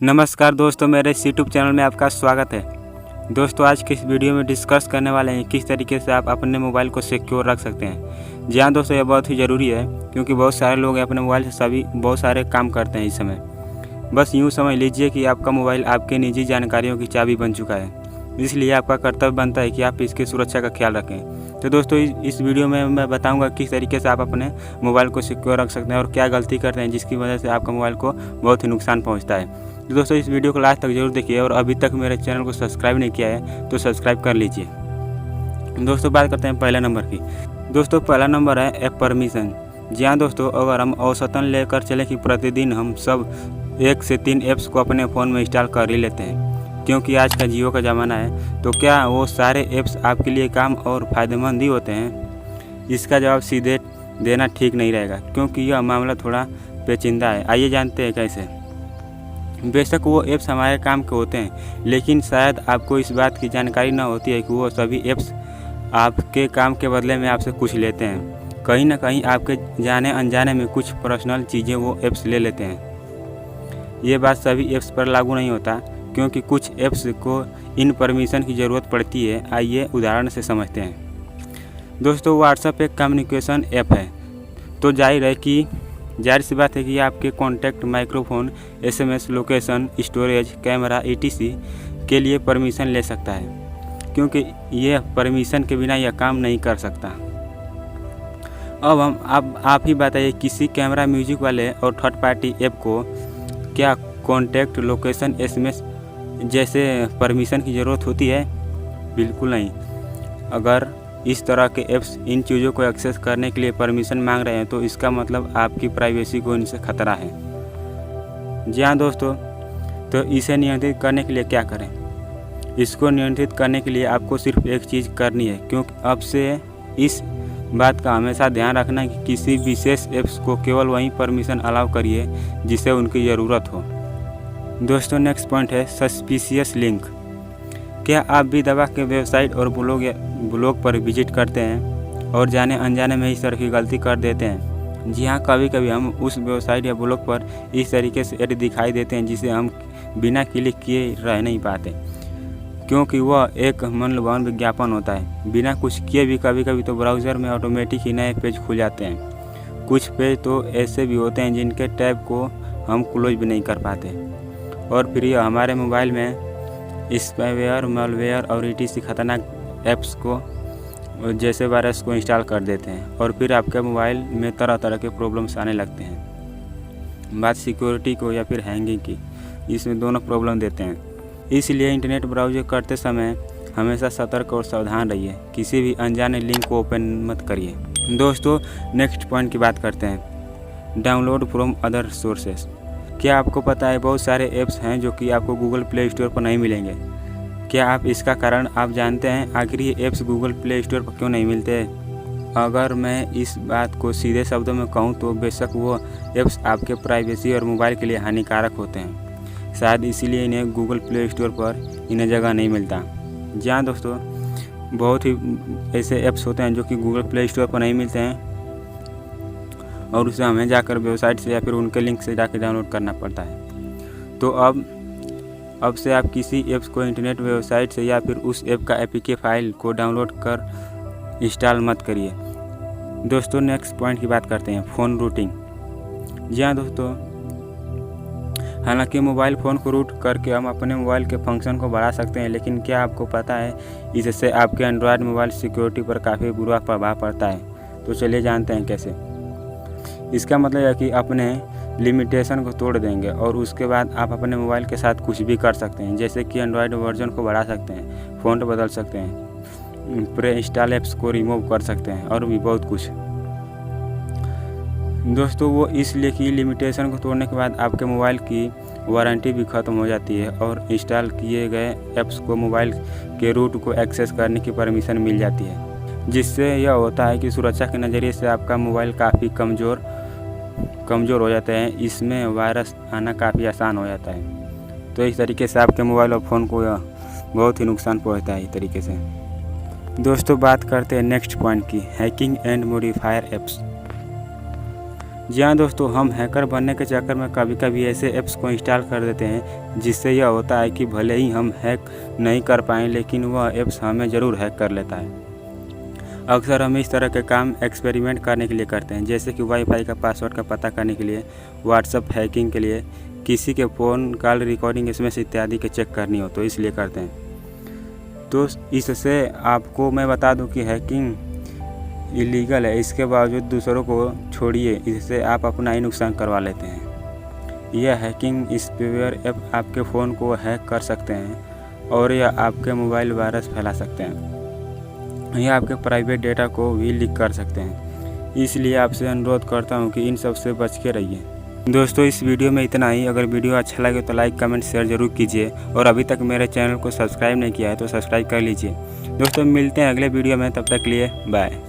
नमस्कार दोस्तों, मेरे इस यूट्यूब चैनल में आपका स्वागत है। दोस्तों, आज के इस वीडियो में डिस्कस करने वाले हैं किस तरीके से आप अपने मोबाइल को सिक्योर रख सकते हैं। जी हाँ दोस्तों, यह बहुत ही ज़रूरी है क्योंकि बहुत सारे लोग अपने मोबाइल से बहुत सारे काम करते हैं इस समय। बस यूँ समझ लीजिए कि आपका मोबाइल आपके निजी जानकारियों की चाबी बन चुका है, इसलिए आपका कर्तव्य बनता है कि आप इसकी सुरक्षा का ख्याल रखें। तो दोस्तों, इस वीडियो में मैं बताऊंगा किस तरीके से आप अपने मोबाइल को सिक्योर रख सकते हैं और क्या गलती करते हैं जिसकी वजह से आपका मोबाइल को बहुत ही नुकसान पहुंचता है। तो दोस्तों, इस वीडियो को लास्ट तक जरूर देखिए और अभी तक मेरे चैनल को सब्सक्राइब नहीं किया है तो सब्सक्राइब कर लीजिए। दोस्तों, बात करते हैं पहले नंबर की। दोस्तों, पहला नंबर है ऐप परमिशन। जी हाँ दोस्तों, अगर हम औसतन लेकर चलें कि प्रतिदिन हम सब 1 से 3 ऐप्स को अपने फ़ोन में इंस्टॉल कर ही लेते हैं, क्योंकि आज का जियो का ज़माना है, तो क्या वो सारे ऐप्स आपके लिए काम और फ़ायदेमंद ही होते हैं? इसका जवाब सीधे देना ठीक नहीं रहेगा, क्योंकि यह मामला थोड़ा पेचीदा है। आइए जानते हैं कैसे। बेशक वो ऐप्स हमारे काम के होते हैं, लेकिन शायद आपको इस बात की जानकारी न होती है कि वो सभी ऐप्स आपके काम के बदले में आपसे कुछ लेते हैं। कहीं ना कहीं आपके जाने अनजाने में कुछ पर्सनल चीज़ें वो ऐप्स ले लेते हैं। ये बात सभी ऐप्स पर लागू नहीं होता, क्योंकि कुछ ऐप्स को इन परमिशन की ज़रूरत पड़ती है। आइए उदाहरण से समझते हैं। दोस्तों, व्हाट्सएप एक कम्युनिकेशन ऐप है, तो जाहिर सी बात है कि आपके contact, microphone, SMS, location, storage, camera ETC के लिए परमिशन ले सकता है, क्योंकि यह परमिशन के बिना यह काम नहीं कर सकता। अब आप ही बताइए, किसी कैमरा, म्यूजिक वाले और थर्ड पार्टी ऐप को क्या कॉन्टैक्ट, लोकेशन, SMS जैसे परमिशन की ज़रूरत होती है? बिल्कुल नहीं। अगर इस तरह के ऐप्स इन चीज़ों को एक्सेस करने के लिए परमिशन मांग रहे हैं, तो इसका मतलब आपकी प्राइवेसी को इनसे खतरा है। जी हाँ दोस्तों, तो इसे नियंत्रित करने के लिए क्या करें? इसको नियंत्रित करने के लिए आपको सिर्फ एक चीज़ करनी है, क्योंकि अब से इस बात का हमेशा ध्यान रखना कि किसी विशेष ऐप्स को केवल वहीं परमिशन अलाउ करिए जिसे उनकी ज़रूरत हो। दोस्तों, नेक्स्ट पॉइंट है सस्पिशियस लिंक। क्या आप भी दवा के वेबसाइट और ब्लॉग पर विजिट करते हैं और जाने अनजाने में इस तरह की गलती कर देते हैं? जी हाँ, कभी कभी हम उस वेबसाइट या ब्लॉग पर इस तरीके से ऐड दिखाई देते हैं जिसे हम बिना क्लिक किए रह नहीं पाते, क्योंकि वह एक मनलुभावन विज्ञापन होता है। बिना कुछ किए भी कभी कभी तो ब्राउज़र में ऑटोमेटिक ही नए पेज खुल जाते हैं। कुछ पेज तो ऐसे भी होते हैं जिनके टैब को हम क्लोज भी नहीं कर पाते, और फिर यह हमारे मोबाइल में स्पाईवेयर, मालवेयर और ETC खतरनाक ऐप्स को जैसे वायरस को इंस्टॉल कर देते हैं, और फिर आपके मोबाइल में तरह तरह के प्रॉब्लम्स आने लगते हैं। बात सिक्योरिटी को या फिर हैंगिंग की, इसमें दोनों प्रॉब्लम देते हैं। इसलिए इंटरनेट ब्राउजिंग करते समय हमेशा सतर्क और सावधान रहिए। किसी भी अनजाने लिंक को ओपन मत करिए। दोस्तों, नेक्स्ट पॉइंट की बात करते हैं, डाउनलोड फ्रॉम अदर सोर्सेस। क्या आपको पता है बहुत सारे ऐप्स हैं जो कि आपको गूगल प्ले स्टोर पर नहीं मिलेंगे? क्या आप इसका कारण आप जानते हैं? आखिर ये ऐप्स गूगल प्ले स्टोर पर क्यों नहीं मिलते? अगर मैं इस बात को सीधे शब्दों में कहूँ तो बेशक वो ऐप्स आपके प्राइवेसी और मोबाइल के लिए हानिकारक होते हैं। शायद इसीलिए इन्हें गूगल प्ले स्टोर पर इन्हें जगह नहीं मिलता। जी हाँ दोस्तों, बहुत ही ऐसे ऐप्स होते हैं जो कि गूगल प्ले स्टोर पर नहीं मिलते हैं, और उसे हमें जाकर वेबसाइट से या फिर उनके लिंक से जाकर डाउनलोड करना पड़ता है। तो अब से आप किसी ऐप्स को इंटरनेट वेबसाइट से या फिर उस ऐप का APK फाइल को डाउनलोड कर इंस्टॉल मत करिए। दोस्तों, नेक्स्ट पॉइंट की बात करते हैं, फ़ोन रूटिंग। जी हाँ दोस्तों, हालांकि मोबाइल फ़ोन को रूट करके हम अपने मोबाइल के फंक्शन को बढ़ा सकते हैं, लेकिन क्या आपको पता है इससे आपके एंड्रॉयड मोबाइल सिक्योरिटी पर काफ़ी बुरा प्रभाव पड़ता है? तो चलिए जानते हैं कैसे। इसका मतलब है कि अपने लिमिटेशन को तोड़ देंगे और उसके बाद आप अपने मोबाइल के साथ कुछ भी कर सकते हैं, जैसे कि एंड्रॉयड वर्जन को बढ़ा सकते हैं, फ़ॉन्ट बदल सकते हैं, प्री इंस्टॉल ऐप्स को रिमूव कर सकते हैं और भी बहुत कुछ। दोस्तों, वो इसलिए कि लिमिटेशन को तोड़ने के बाद आपके मोबाइल की वारंटी भी ख़त्म हो जाती है और इंस्टॉल किए गए ऐप्स को मोबाइल के रूट को एक्सेस करने की परमिशन मिल जाती है, जिससे यह होता है कि सुरक्षा के नज़रिए से आपका मोबाइल काफ़ी कमज़ोर हो जाते हैं। इसमें वायरस आना काफ़ी आसान हो जाता है। तो इस तरीके से आपके मोबाइल और फ़ोन को बहुत ही नुकसान पहुंचता है इस तरीके से। दोस्तों, बात करते हैं नेक्स्ट पॉइंट की, हैकिंग एंड मॉडिफायर ऐप्स। जी हाँ दोस्तों, हम हैकर बनने के चक्कर में कभी कभी ऐसे ऐप्स को इंस्टॉल कर देते हैं जिससे यह होता है कि भले ही हम हैक नहीं कर पाएँ लेकिन वह ऐप्स हमें ज़रूर हैक कर लेता है। अक्सर हम इस तरह के काम एक्सपेरिमेंट करने के लिए करते हैं, जैसे कि वाईफाई का पासवर्ड का पता करने के लिए, व्हाट्सएप हैकिंग के लिए, किसी के फ़ोन कॉल रिकॉर्डिंग एसएमएस इत्यादि के चेक करनी हो तो इसलिए करते हैं। तो इससे आपको मैं बता दूं कि हैकिंग इलीगल है, इसके बावजूद दूसरों को छोड़िए, इससे आप अपना ही नुकसान करवा लेते हैं। यह हैकिंग स्पाइवेयर ऐप आपके फ़ोन को हैक कर सकते हैं और यह आपके मोबाइल वायरस फैला सकते हैं। यह आपके प्राइवेट डेटा को भी लीक कर सकते हैं, इसलिए आपसे अनुरोध करता हूं कि इन सब से बच के रहिए। दोस्तों इस वीडियो में इतना ही। अगर वीडियो अच्छा लगे तो लाइक कमेंट शेयर ज़रूर कीजिए और अभी तक मेरे चैनल को सब्सक्राइब नहीं किया है तो सब्सक्राइब कर लीजिए। दोस्तों मिलते हैं अगले वीडियो में, तब तक के लिए बाय।